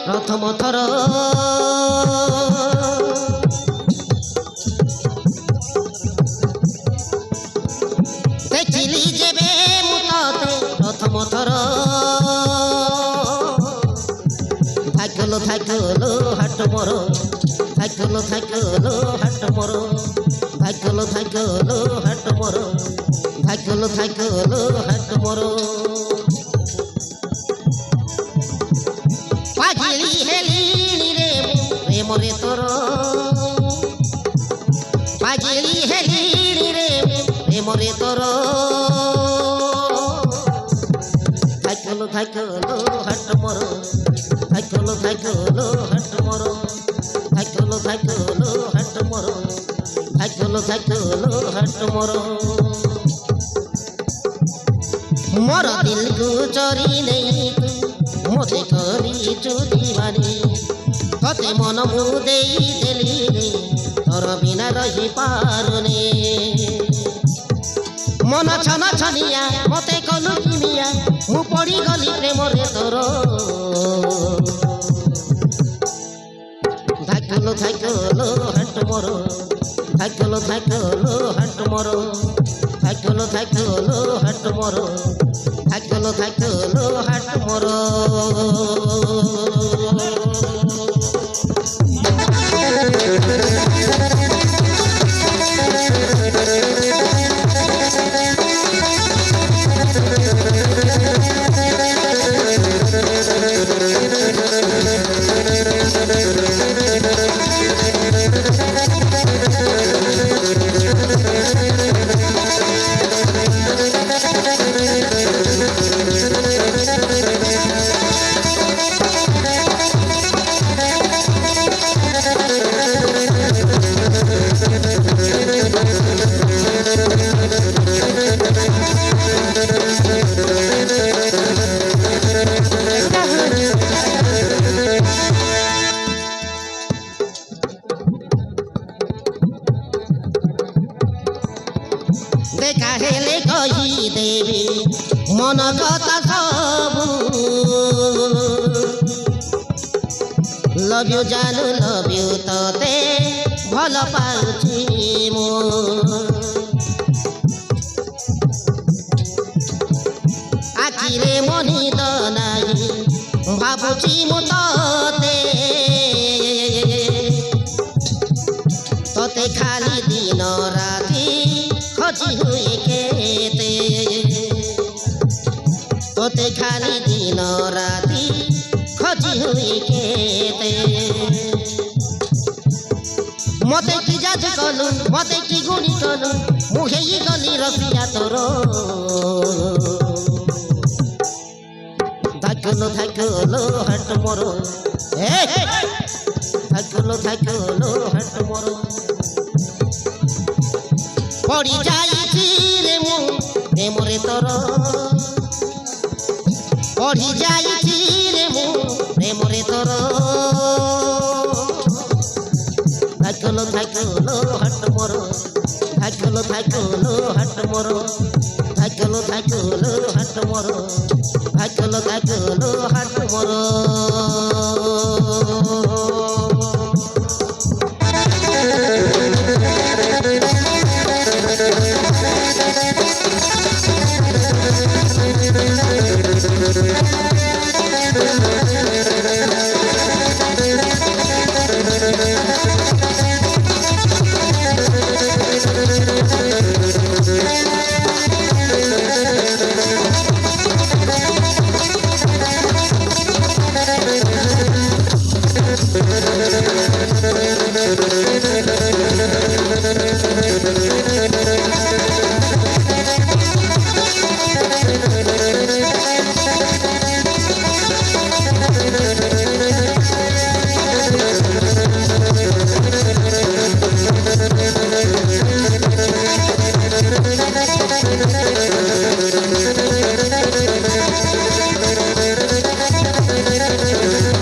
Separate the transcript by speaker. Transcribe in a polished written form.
Speaker 1: ପ୍ରଥମ ଥର ଦେଖିଲି ଯେବେ ମୁଁ ତତେ ପ୍ରଥମ ଥର ଥାଇକଲ ଥାଇକଲ ହାଟ ମୋର ଥାଇକଲ ଥାଇକଲ ହାଟ ମୋର ଥାଇକଲ ଥାଇକଲ ହାଟ ମୋର ଥାଇକଲ ଥାଇକଲ ହାଟ ମୋର ପାଗିଳି ହେଲିଣି ରେ ପ୍ରେମରେ ତୋର ପାଗିଳି ହେଲିଣି ରେ ପ୍ରେମରେ ତୋର ଥାଇକଲ ଥାଇକଲ ହାଟ ମୋର ଥାଇକଲ ଥାଇକଲ ହାଟ ମୋର ଥାଇକଲ ଥାଇକଲ ହାଟ ମୋର ଥାଇକଲ ଥାଇକଲ ହାଟ ମୋର ମୋର ଦିଲକୁ ଚୋରି ନେଇ ତୁ ମୋତେ କରିଛୁ ଦିୱାନୀ ତତେ ମନ ମୁଁ ଦେଇଦେଲି ତୋର ବିନା ରହିପାରୁନି ମନ ଛନ ଛନିଆ ମୋତେ କଲୁ କିମିଆ ମୁଁ ପଡ଼ିଗଲି ପ୍ରେମରେ ତୋର ଥାଇକଲ ଥାଇକଲ ହାଟ ମୋର ଥାଇକଲ ଥାଇକଲ ହାଟ ମୋର ଥାଇକଲ ଥାଇକଲ ହାଟ ମୋର ଥାଇକଲ ଥାଇକଲ ହାଟ ମୋର দেখা হেলে কহিদেবি মন কথা সবু লভ ইউ জানু লভ ইউ তোতে ভাল পাউছি মু আখিরে মনিদ নাহি ভাবুছি মু তোতে তোতে খালি দিন রাতি খোঁজি হুয়ে কেতে তোতে খালি দিন রাতি খোঁজি হুয়ে কেতে মতে কি জাজ কলু মতে কি গুণি কলু মুহেই গলি রসিয়া তোর থাকল থাকল হাট মোর থাকল থাকল হাট মোর পড়ি যাইছি রে মু প্রেমরে তোর পড়ি যাইছি রে মু প্রেমরে তোর থাকল থাকল হাট মোর থাকল থাকল হাট মোর থাকল থাকল হাট মোর থাকল থাকল হাট মোর